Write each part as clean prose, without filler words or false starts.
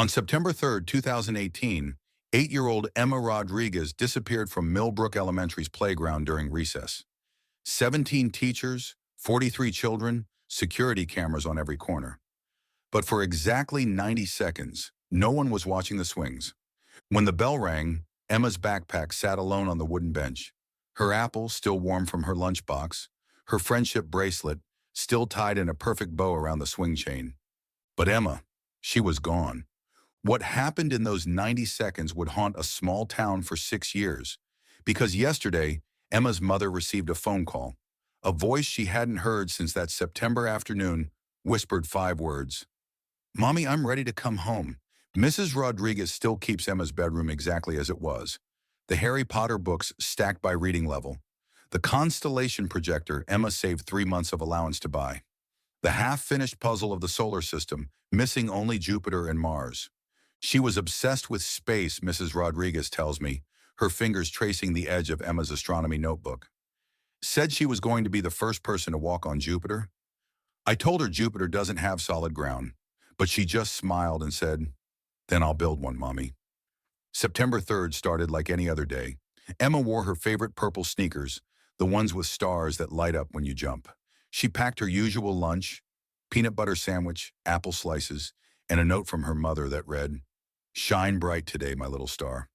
On September 3, 2018, 8-year-old Emma Rodriguez disappeared from Millbrook Elementary's playground during recess. 17 teachers, 43 children, security cameras on every corner. But for exactly 90 seconds, no one was watching the swings. When the bell rang, Emma's backpack sat alone on the wooden bench. Her apple still warm from her lunchbox, her friendship bracelet still tied in a perfect bow around the swing chain. But Emma, she was gone. What happened in those 90 seconds would haunt a small town for 6 years. Because yesterday, Emma's mother received a phone call. A voice she hadn't heard since that September afternoon whispered 5 words. "Mommy, I'm ready to come home." Mrs. Rodriguez still keeps Emma's bedroom exactly as it was. The Harry Potter books stacked by reading level. The constellation projector Emma saved 3 months of allowance to buy. The half-finished puzzle of the solar system, missing only Jupiter and Mars. She was obsessed with space, Mrs. Rodriguez tells me, her fingers tracing the edge of Emma's astronomy notebook. Said she was going to be the first person to walk on Jupiter. I told her Jupiter doesn't have solid ground, but she just smiled and said, "Then I'll build one, Mommy." September 3rd started like any other day. Emma wore her favorite purple sneakers, the ones with stars that light up when you jump. She packed her usual lunch, peanut butter sandwich, apple slices, and a note from her mother that read, "Shine bright today, my little star."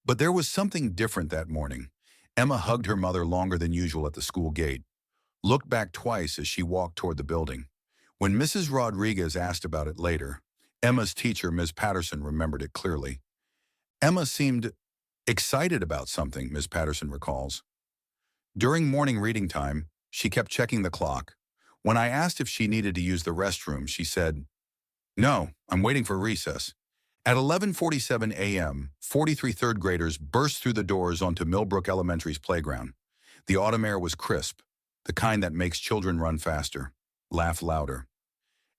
But there was something different that morning. Emma hugged her mother longer than usual at the school gate, looked back twice as she walked toward the building. When Mrs. Rodriguez asked about it later, Emma's teacher, Ms. Patterson, remembered it clearly. Emma seemed excited about something, Ms. Patterson recalls. During morning reading time, she kept checking the clock. When I asked if she needed to use the restroom, she said, "No, I'm waiting for recess." At 11:47 a.m., 43 third graders burst through the doors onto Millbrook Elementary's playground. The autumn air was crisp, the kind that makes children run faster, laugh louder.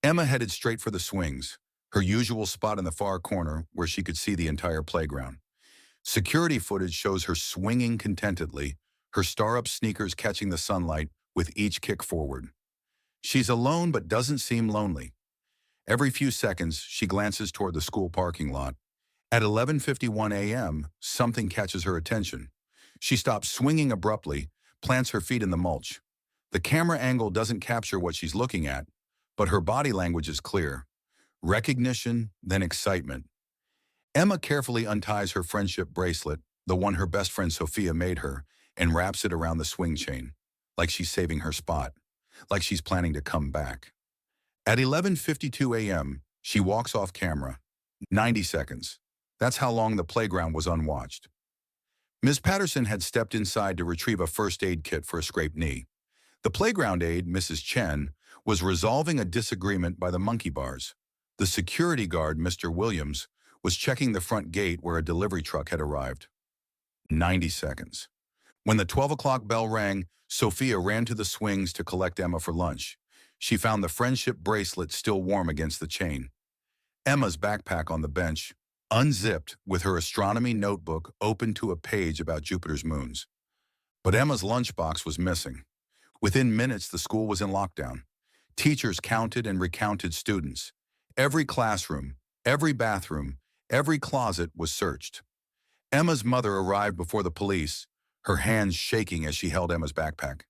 Emma headed straight for the swings, her usual spot in the far corner where she could see the entire playground. Security footage shows her swinging contentedly, her star-up sneakers catching the sunlight with each kick forward. She's alone but doesn't seem lonely. Every few seconds, she glances toward the school parking lot. At 11:51 a.m., something catches her attention. She stops swinging abruptly, plants her feet in the mulch. The camera angle doesn't capture what she's looking at, but her body language is clear. Recognition, then excitement. Emma carefully unties her friendship bracelet, the one her best friend Sophia made her, and wraps it around the swing chain, like she's saving her spot, like she's planning to come back. At 11:52 a.m., she walks off camera. 90 seconds. That's how long the playground was unwatched. Ms. Patterson had stepped inside to retrieve a first aid kit for a scraped knee. The playground aide, Mrs. Chen, was resolving a disagreement by the monkey bars. The security guard, Mr. Williams, was checking the front gate where a delivery truck had arrived. 90 seconds. When the 12 o'clock bell rang, Sophia ran to the swings to collect Emma for lunch. She found the friendship bracelet still warm against the chain. Emma's backpack on the bench, unzipped with her astronomy notebook open to a page about Jupiter's moons. But Emma's lunchbox was missing. Within minutes, the school was in lockdown. Teachers counted and recounted students. Every classroom, every bathroom, every closet was searched. Emma's mother arrived before the police, her hands shaking as she held Emma's backpack.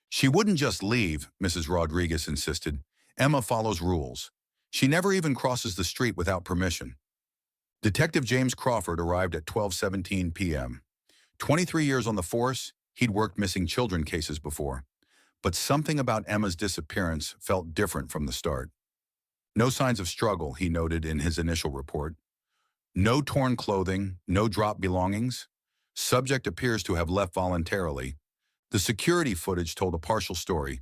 She wouldn't just leave, Mrs. Rodriguez insisted. Emma follows rules. She never even crosses the street without permission. Detective James Crawford arrived at 12:17 p.m. 23 years on the force, he'd worked missing children cases before. But something about Emma's disappearance felt different from the start. No signs of struggle, he noted in his initial report. No torn clothing, no dropped belongings. Subject appears to have left voluntarily. The security footage told a partial story.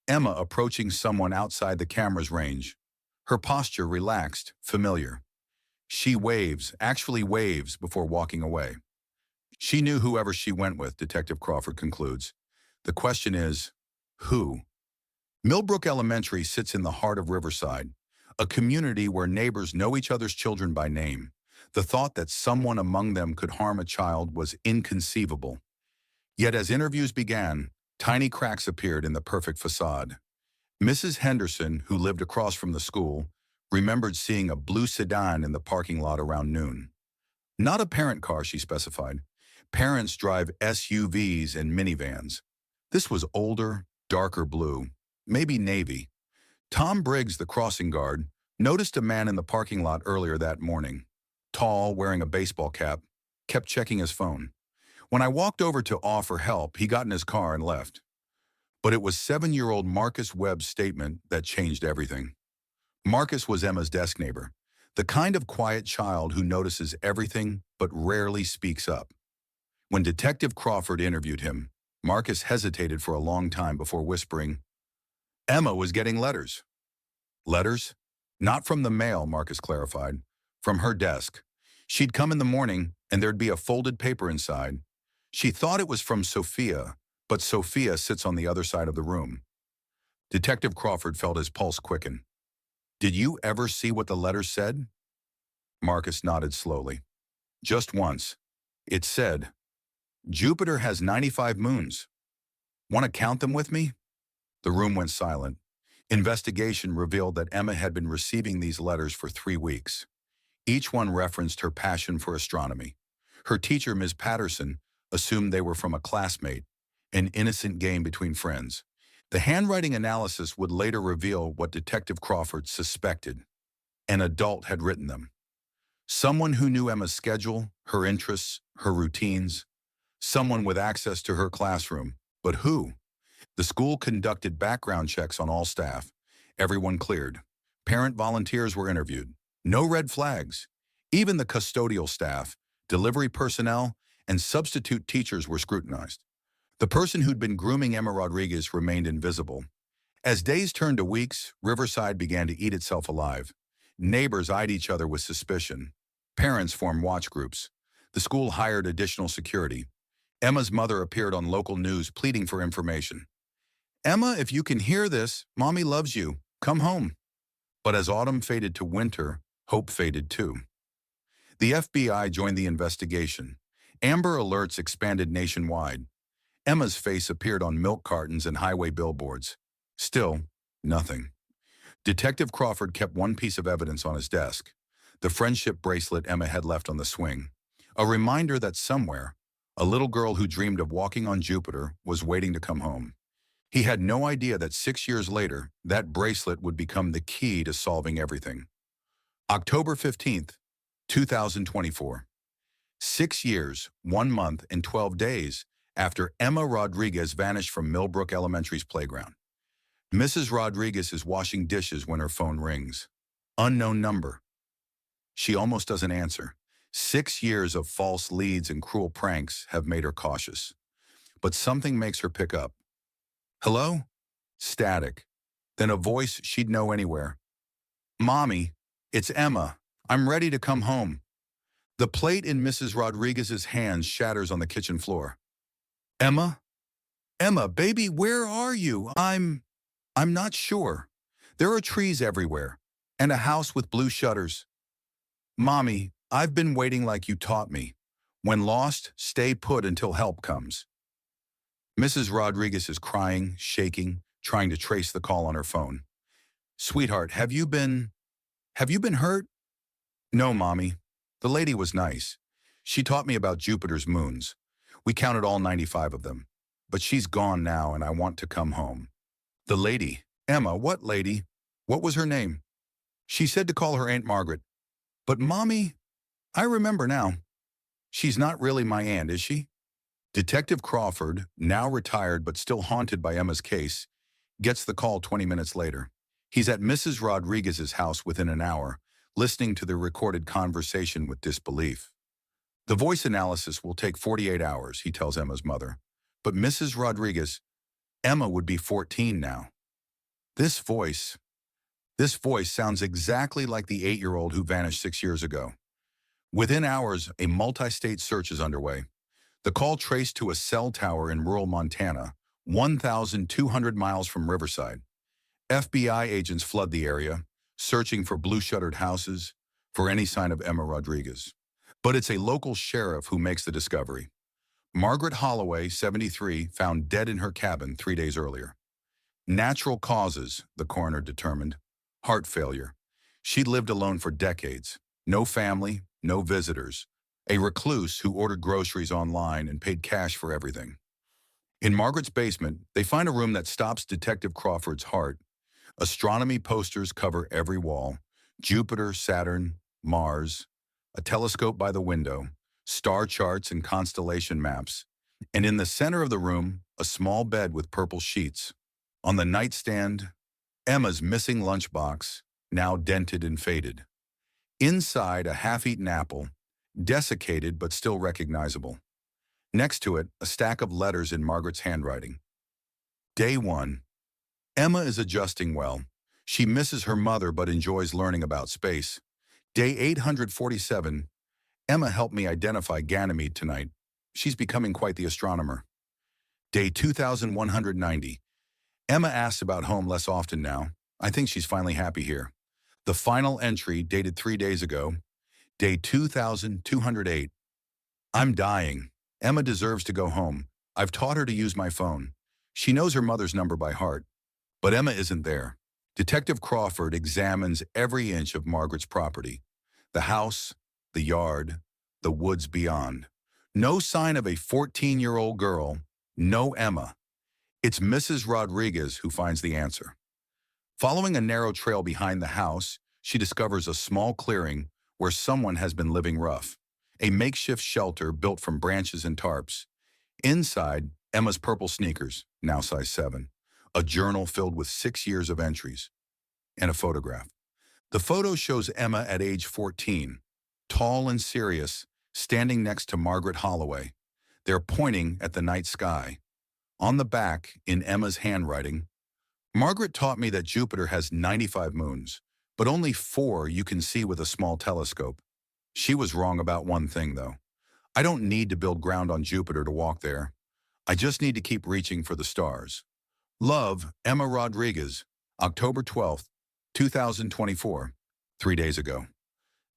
Emma approaching someone outside the camera's range. Her posture relaxed, familiar. She actually waves before walking away. She knew whoever she went with, Detective Crawford concludes. The question is, who? Millbrook Elementary sits in the heart of Riverside, a community where neighbors know each other's children by name. The thought that someone among them could harm a child was inconceivable. Yet as interviews began, tiny cracks appeared in the perfect facade. Mrs. Henderson, who lived across from the school, remembered seeing a blue sedan in the parking lot around noon. Not a parent car, she specified. Parents drive SUVs and minivans. This was older, darker blue, maybe navy. Tom Briggs, the crossing guard, noticed a man in the parking lot earlier that morning. Tall, wearing a baseball cap, kept checking his phone. When I walked over to offer help, he got in his car and left. But it was 7-year-old Marcus Webb's statement that changed everything. Marcus was Emma's desk neighbor, the kind of quiet child who notices everything but rarely speaks up. When Detective Crawford interviewed him, Marcus hesitated for a long time before whispering, "Emma was getting letters." Letters? Not from the mail, Marcus clarified. From her desk. She'd come in the morning, and there'd be a folded paper inside. She thought it was from Sophia, but Sophia sits on the other side of the room. Detective Crawford felt his pulse quicken. "Did you ever see what the letters said?" Marcus nodded slowly. "Just once. It said, 'Jupiter has 95 moons. Want to count them with me?'" The room went silent. Investigation revealed that Emma had been receiving these letters for 3 weeks. Each one referenced her passion for astronomy. Her teacher, Ms. Patterson, assumed they were from a classmate, an innocent game between friends. The handwriting analysis would later reveal what Detective Crawford suspected. An adult had written them. Someone who knew Emma's schedule, her interests, her routines. Someone with access to her classroom. But who? The school conducted background checks on all staff. Everyone cleared. Parent volunteers were interviewed. No red flags. Even the custodial staff, delivery personnel, and substitute teachers were scrutinized. The person who'd been grooming Emma Rodriguez remained invisible. As days turned to weeks, Riverside began to eat itself alive. Neighbors eyed each other with suspicion. Parents formed watch groups. The school hired additional security. Emma's mother appeared on local news pleading for information. "Emma, if you can hear this, Mommy loves you. Come home." But as autumn faded to winter, hope faded too. The FBI joined the investigation. Amber Alerts expanded nationwide. Emma's face appeared on milk cartons and highway billboards. Still, nothing. Detective Crawford kept one piece of evidence on his desk, the friendship bracelet Emma had left on the swing. A reminder that somewhere, a little girl who dreamed of walking on Jupiter was waiting to come home. He had no idea that 6 years later, that bracelet would become the key to solving everything. October 15th, 2024. 6 years, 1 month, and 12 days after Emma Rodriguez vanished from Millbrook Elementary's playground. Mrs. Rodriguez is washing dishes when her phone rings. Unknown number. She almost doesn't answer. 6 years of false leads and cruel pranks have made her cautious. But something makes her pick up. "Hello?" Static. Then a voice she'd know anywhere. "Mommy, it's Emma. I'm ready to come home." The plate in Mrs. Rodriguez's hands shatters on the kitchen floor. "Emma? Emma, baby, where are you? I'm not sure. There are trees everywhere, and a house with blue shutters." "Mommy, I've been waiting like you taught me. When lost, stay put until help comes." Mrs. Rodriguez is crying, shaking, trying to trace the call on her phone. "Sweetheart, have you been hurt?" "No, Mommy. The lady was nice. She taught me about Jupiter's moons. We counted all 95 of them. But she's gone now and I want to come home." "The lady? Emma, what lady? What was her name?" "She said to call her Aunt Margaret." "But Mommy, I remember now. She's not really my aunt, is she?" Detective Crawford, now retired but still haunted by Emma's case, gets the call 20 minutes later. He's at Mrs. Rodriguez's house within an hour, listening to the recorded conversation with disbelief. The voice analysis will take 48 hours, he tells Emma's mother. But Mrs. Rodriguez, Emma would be 14 now. This voice sounds exactly like the 8-year-old who vanished 6 years ago. Within hours, a multi-state search is underway. The call traced to a cell tower in rural Montana, 1,200 miles from Riverside. FBI agents flood the area, searching for blue-shuttered houses, for any sign of Emma Rodriguez. But it's a local sheriff who makes the discovery. Margaret Holloway, 73, found dead in her cabin 3 days earlier. Natural causes, the coroner determined. Heart failure. She'd lived alone for decades. No family, no visitors. A recluse who ordered groceries online and paid cash for everything. In Margaret's basement, they find a room that stops Detective Crawford's heart. Astronomy posters cover every wall. Jupiter, Saturn, Mars, a telescope by the window, star charts and constellation maps. And in the center of the room, a small bed with purple sheets. On the nightstand, Emma's missing lunchbox, now dented and faded. Inside, a half-eaten apple, desiccated but still recognizable. Next to it, a stack of letters in Margaret's handwriting. Day 1. Emma is adjusting well. She misses her mother but enjoys learning about space. Day 847. Emma helped me identify Ganymede tonight. She's becoming quite the astronomer. Day 2190. Emma asks about home less often now. I think she's finally happy here. The final entry, dated 3 days ago. Day 2208. I'm dying. Emma deserves to go home. I've taught her to use my phone. She knows her mother's number by heart. But Emma isn't there. Detective Crawford examines every inch of Margaret's property. The house, the yard, the woods beyond. No sign of a 14-year-old girl, no Emma. It's Mrs. Rodriguez who finds the answer. Following a narrow trail behind the house, she discovers a small clearing where someone has been living rough. A makeshift shelter built from branches and tarps. Inside, Emma's purple sneakers, now size 7. A journal filled with 6 years of entries. And a photograph. The photo shows Emma at age 14, tall and serious, standing next to Margaret Holloway. They're pointing at the night sky. On the back, in Emma's handwriting, Margaret taught me that Jupiter has 95 moons, but only 4 you can see with a small telescope. She was wrong about one thing, though. I don't need to build ground on Jupiter to walk there. I just need to keep reaching for the stars. Love, Emma Rodriguez, October 12th, 2024, 3 days ago.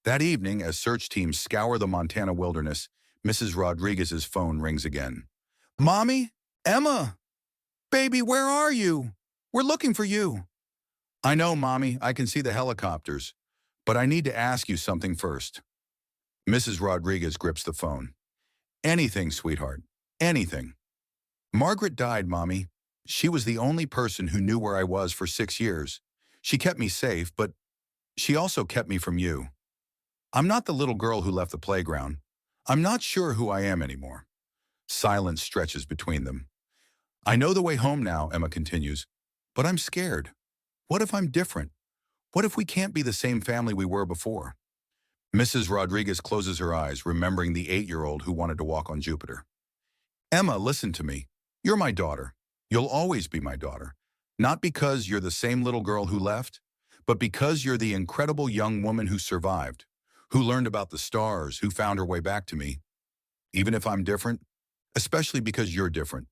That evening, as search teams scour the Montana wilderness, Mrs. Rodriguez's phone rings again. Mommy? Emma? Baby, where are you? We're looking for you. I know, Mommy, I can see the helicopters, but I need to ask you something first. Mrs. Rodriguez grips the phone. Anything, sweetheart. Anything. Margaret died, Mommy. She was the only person who knew where I was for 6 years. She kept me safe, but she also kept me from you. I'm not the little girl who left the playground. I'm not sure who I am anymore. Silence stretches between them. I know the way home now, Emma continues, but I'm scared. What if I'm different? What if we can't be the same family we were before? Mrs. Rodriguez closes her eyes, remembering the 8-year-old who wanted to walk on Jupiter. Emma, listen to me. You're my daughter. You'll always be my daughter. Not because you're the same little girl who left, but because you're the incredible young woman who survived, who learned about the stars, who found her way back to me. Even if I'm different, especially because you're different.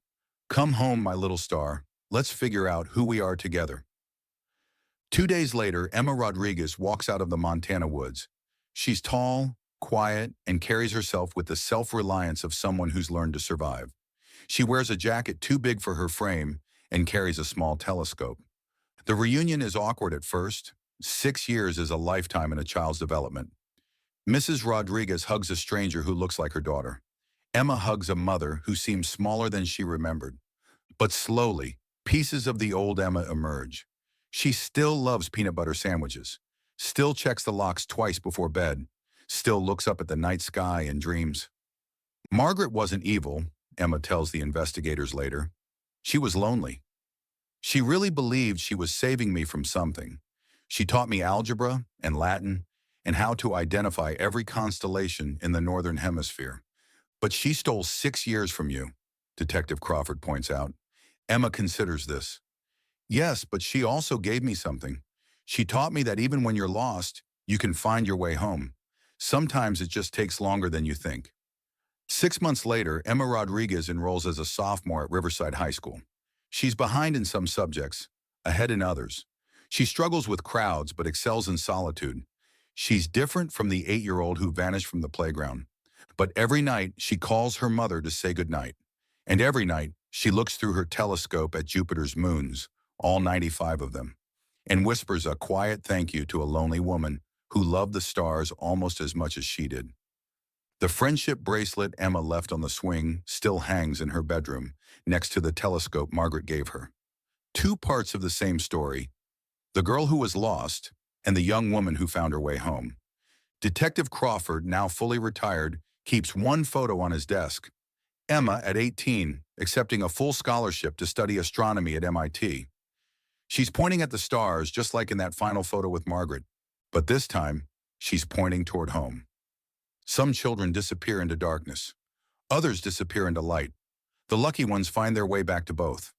Come home, my little star. Let's figure out who we are together. 2 days later, Emma Rodriguez walks out of the Montana woods. She's tall, quiet, and carries herself with the self-reliance of someone who's learned to survive. She wears a jacket too big for her frame and carries a small telescope. The reunion is awkward at first. 6 years is a lifetime in a child's development. Mrs. Rodriguez hugs a stranger who looks like her daughter. Emma hugs a mother who seems smaller than she remembered. But slowly, pieces of the old Emma emerge. She still loves peanut butter sandwiches, still checks the locks twice before bed, still looks up at the night sky and dreams. Margaret wasn't evil, Emma tells the investigators later. She was lonely. She really believed she was saving me from something. She taught me algebra and Latin and how to identify every constellation in the Northern Hemisphere. But she stole 6 years from you, Detective Crawford points out. Emma considers this. Yes, but she also gave me something. She taught me that even when you're lost, you can find your way home. Sometimes it just takes longer than you think. 6 months later, Emma Rodriguez enrolls as a sophomore at Riverside High School. She's behind in some subjects, ahead in others. She struggles with crowds but excels in solitude. She's different from the 8-year-old who vanished from the playground. But every night, she calls her mother to say goodnight. And every night, she looks through her telescope at Jupiter's moons, all 95 of them. and whispers a quiet thank you to a lonely woman who loved the stars almost as much as she did. The friendship bracelet Emma left on the swing still hangs in her bedroom, next to the telescope Margaret gave her. Two parts of the same story: the girl who was lost and the young woman who found her way home. Detective Crawford, now fully retired, keeps one photo on his desk. Emma, at 18, accepting a full scholarship to study astronomy at MIT. She's pointing at the stars just like in that final photo with Margaret, but this time, she's pointing toward home. Some children disappear into darkness. Others disappear into light. The lucky ones find their way back to both.